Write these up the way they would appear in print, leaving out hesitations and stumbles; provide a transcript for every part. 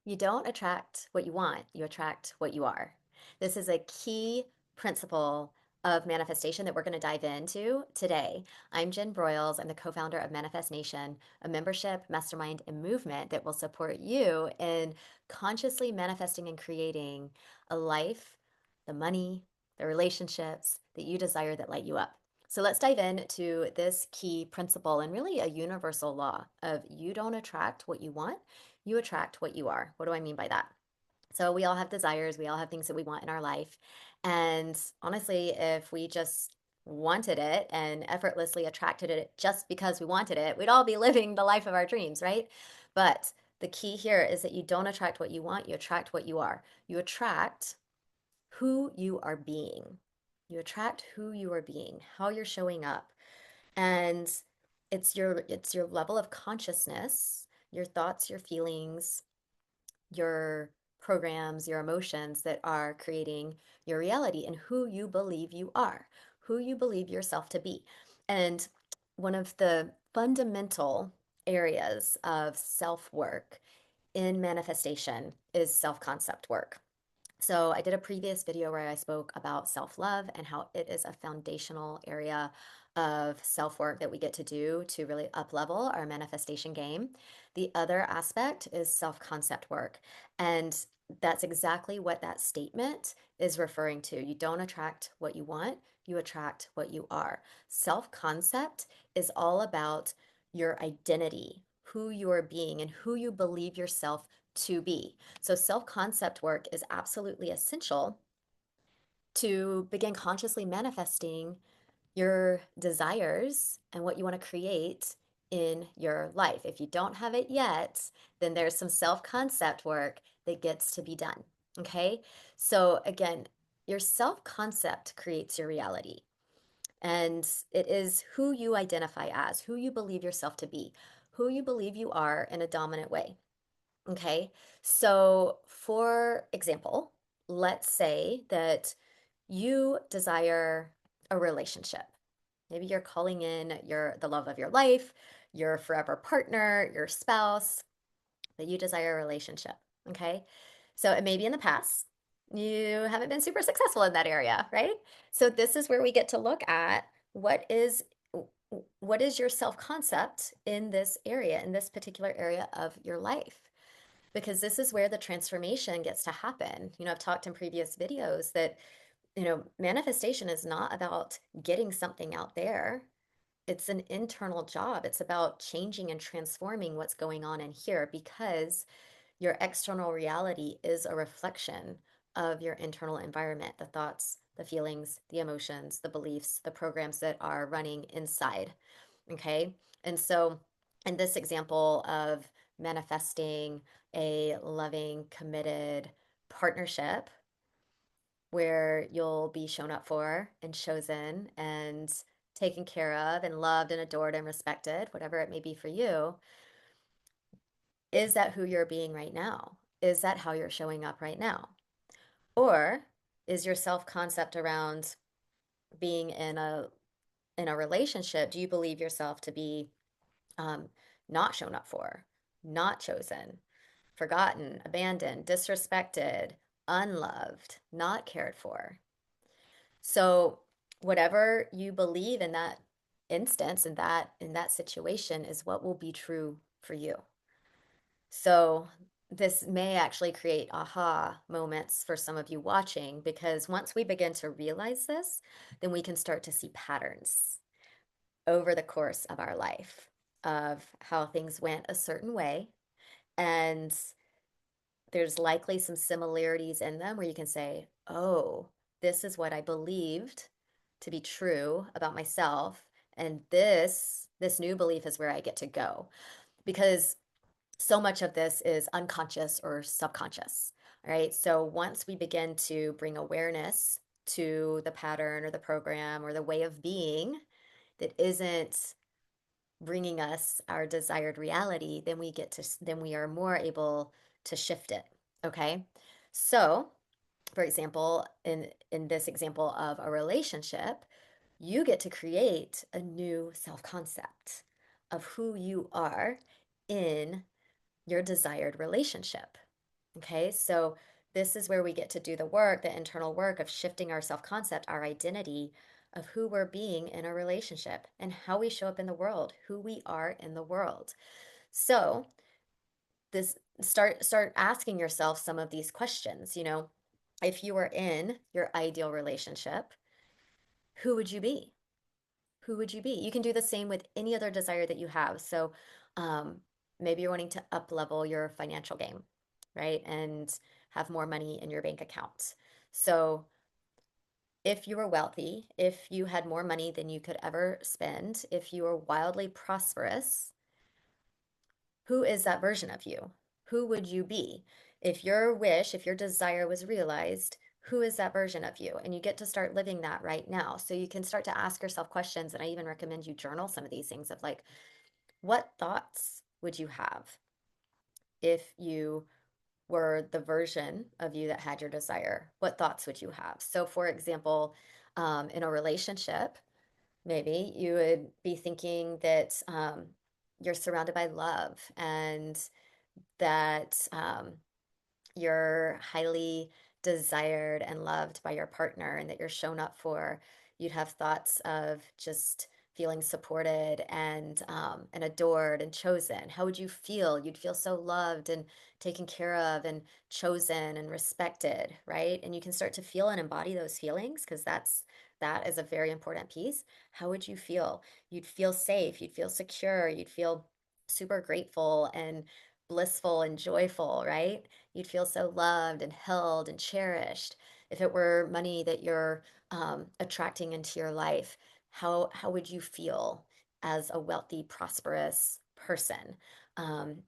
You don't attract what you want, you attract what you are. This is a key principle of manifestation that we're going to dive into today. I'm Jen Broyles. I'm the co founder of Manifest Nation, a membership, mastermind, and movement that will support you in consciously manifesting and creating a life, the money, the relationships that you desire that light you up. So let's dive into this key principle and really a universal law of you don't attract what you want, you attract what you are. What do I mean by that? So we all have desires, we all have things that we want in our life. And honestly, if we just wanted it and effortlessly attracted it just because we wanted it, we'd all be living the life of our dreams, right? But the key here is that you don't attract what you want, you attract what you are. You attract who you are being. You attract who you are being, how you're showing up. And it's your level of consciousness, your thoughts, your feelings, your programs, your emotions that are creating your reality and who you believe you are, who you believe yourself to be. And one of the fundamental areas of self work in manifestation is self concept work. So, I did a previous video where I spoke about self love and how it is a foundational area of self work that we get to do to really up level our manifestation game. The other aspect is self concept work. And that's exactly what that statement is referring to. You don't attract what you want, you attract what you are. Self concept is all about your identity, who you are being, and who you believe yourself to be. So, self concept work is absolutely essential to begin consciously manifesting your desires and what you want to create in your life. If you don't have it yet, then there's some self concept work that gets to be done. Okay. So, again, your self concept creates your reality. And it is who you identify as, who you believe yourself to be, who you believe you are in a dominant way. Okay, so for example, let's say that you desire a relationship. Maybe you're calling in the love of your life, your forever partner, your spouse, that you desire a relationship. Okay, so it may be in the past. You haven't been super successful in that area, right? So this is where we get to look at what is your self-concept in this area, in this particular area of your life, because this is where the transformation gets to happen. I've talked in previous videos that, manifestation is not about getting something out there. It's an internal job. It's about changing and transforming what's going on in here because your external reality is a reflection of your internal environment, the thoughts, the feelings, the emotions, the beliefs, the programs that are running inside. Okay. And so, in this example of manifesting a loving, committed partnership where you'll be shown up for and chosen and taken care of and loved and adored and respected, whatever it may be for you, is that who you're being right now? Is that how you're showing up right now? Or is your self-concept around being in a relationship, do you believe yourself to be um, not shown up for, not chosen, forgotten, abandoned, disrespected, unloved, not cared for? So whatever you believe in that instance, in that situation is what will be true for you. So this may actually create aha moments for some of you watching, because once we begin to realize this, then we can start to see patterns over the course of our life of how things went a certain way. And there's likely some similarities in them where you can say, oh, this is what I believed to be true about myself. And this new belief is where I get to go. Because so much of this is unconscious or subconscious. All right. So once we begin to bring awareness to the pattern or the program or the way of being that isn't bringing us our desired reality, then we are more able to shift it. Okay. So, for example, in this example of a relationship, you get to create a new self-concept of who you are in your desired relationship. Okay, so this is where we get to do the work, the internal work of shifting our self-concept, our identity of who we're being in a relationship and how we show up in the world, who we are in the world. So, this start asking yourself some of these questions, if you were in your ideal relationship, who would you be? Who would you be? You can do the same with any other desire that you have. So, um, maybe you're wanting to up level your financial game, right? And have more money in your bank account. So, if you were wealthy, if you had more money than you could ever spend, if you were wildly prosperous, who is that version of you? Who would you be? If your wish, if your desire was realized, who is that version of you? And you get to start living that right now. So you can start to ask yourself questions. And I even recommend you journal some of these things of like, what thoughts would you have if you were the version of you that had your desire? What thoughts would you have? So, for example, in a relationship, maybe you would be thinking that you're surrounded by love and that you're highly desired and loved by your partner and that you're shown up for. You'd have thoughts of just feeling supported and adored and chosen. How would you feel? You'd feel so loved and taken care of and chosen and respected, right? And you can start to feel and embody those feelings because that is a very important piece. How would you feel? You'd feel safe, you'd feel secure, you'd feel super grateful and blissful and joyful, right? You'd feel so loved and held and cherished. If it were money that you're attracting into your life, how would you feel as a wealthy, prosperous person?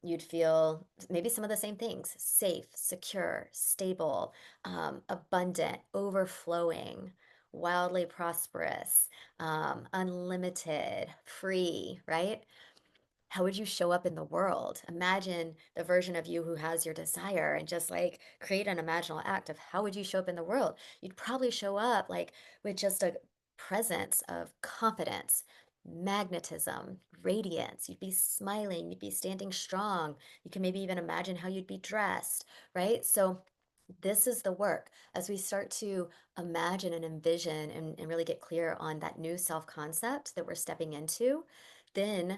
You'd feel maybe some of the same things: safe, secure, stable, abundant, overflowing, wildly prosperous, unlimited, free, right? How would you show up in the world? Imagine the version of you who has your desire and just like create an imaginal act of how would you show up in the world? You'd probably show up like with just a presence of confidence, magnetism, radiance. You'd be smiling, you'd be standing strong. You can maybe even imagine how you'd be dressed, right? So this is the work as we start to imagine and envision and really get clear on that new self concept that we're stepping into. Then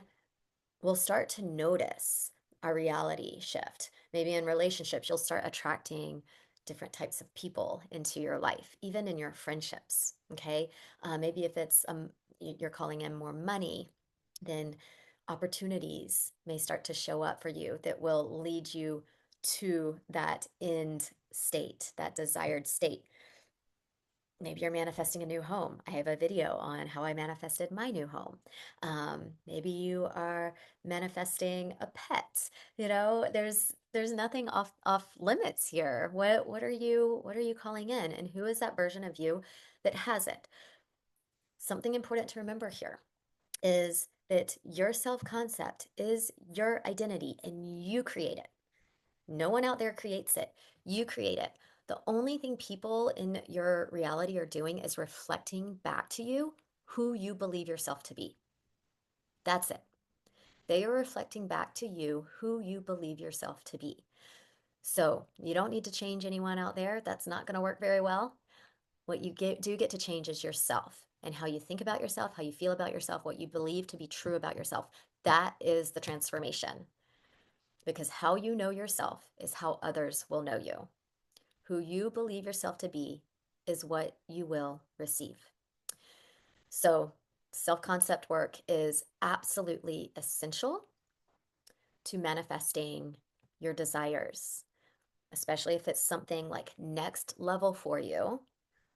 we'll start to notice our reality shift. Maybe in relationships, you'll start attracting different types of people into your life, even in your friendships. Okay. Maybe if it's you're calling in more money, then opportunities may start to show up for you that will lead you to that end state, that desired state. Maybe you're manifesting a new home. I have a video on how I manifested my new home. Maybe you are manifesting a pet. There's nothing off limits here. What are you calling in, and who is that version of you that has it? Something important to remember here is that your self-concept is your identity, and you create it. No one out there creates it. You create it. The only thing people in your reality are doing is reflecting back to you who you believe yourself to be. That's it. They are reflecting back to you who you believe yourself to be. So you don't need to change anyone out there. That's not going to work very well. What you do get to change is yourself and how you think about yourself, how you feel about yourself, what you believe to be true about yourself. That is the transformation because how you know yourself is how others will know you. Who you believe yourself to be is what you will receive. So, self concept work is absolutely essential to manifesting your desires, especially if it's something like next level for you,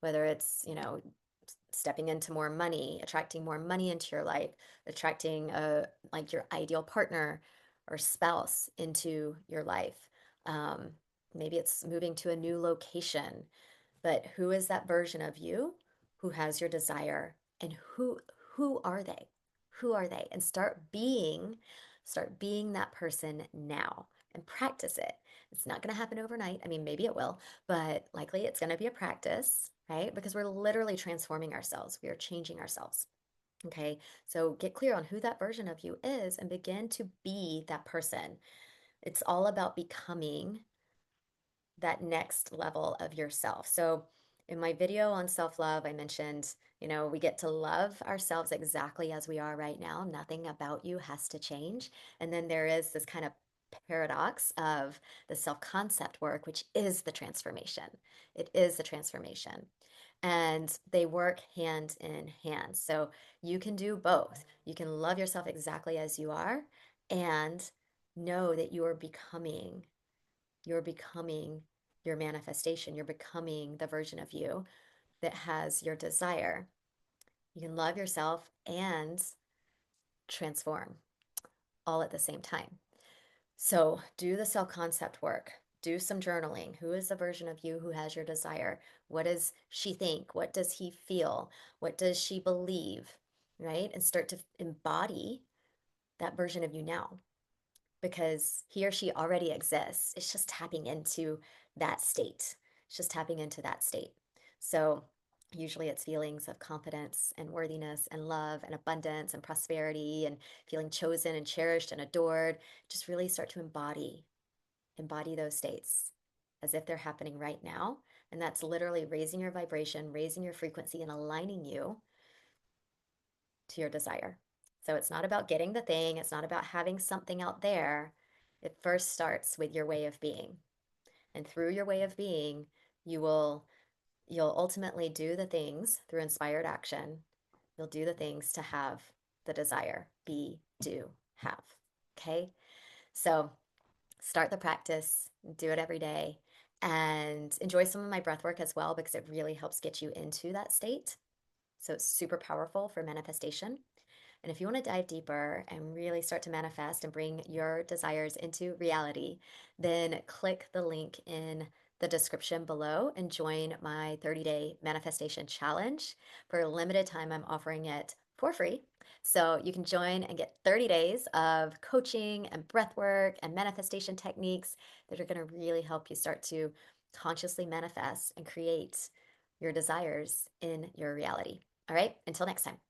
whether it's, stepping into more money, attracting more money into your life, attracting like your ideal partner or spouse into your life. Um, Maybe it's moving to a new location, but who is that version of you who has your desire and who are they? Who are they? And start being that person now and practice it. It's not going to happen overnight. I mean, maybe it will, but likely it's going to be a practice, right? Because we're literally transforming ourselves. We are changing ourselves. Okay. So get clear on who that version of you is and begin to be that person. It's all about becoming that next level of yourself. So in my video on self-love, I mentioned, we get to love ourselves exactly as we are right now. Nothing about you has to change. And then there is this kind of paradox of the self-concept work, which is the transformation. It is the transformation. And they work hand in hand. So you can do both. You can love yourself exactly as you are and know that you're becoming your manifestation. You're becoming the version of you that has your desire. You can love yourself and transform all at the same time. So do the self concept work. Do some journaling. Who is the version of you who has your desire? What does she think? What does he feel? What does she believe? Right? And start to embody that version of you now, because he or she already exists. It's just tapping into that state. It's just tapping into that state. So usually it's feelings of confidence and worthiness and love and abundance and prosperity and feeling chosen and cherished and adored. Just really start to embody those states as if they're happening right now. And that's literally raising your vibration, raising your frequency, and aligning you to your desire. So it's not about getting the thing, it's not about having something out there. It first starts with your way of being. And through your way of being, you will you'll ultimately do the things through inspired action. You'll do the things to have the desire. Be, do, have. Okay? So start the practice, do it every day, and enjoy some of my breath work as well because it really helps get you into that state. So it's super powerful for manifestation. And if you want to dive deeper and really start to manifest and bring your desires into reality, then click the link in the description below and join my 30-day manifestation challenge. For a limited time, I'm offering it for free. So you can join and get 30 days of coaching and breath work and manifestation techniques that are going to really help you start to consciously manifest and create your desires in your reality. All right, until next time.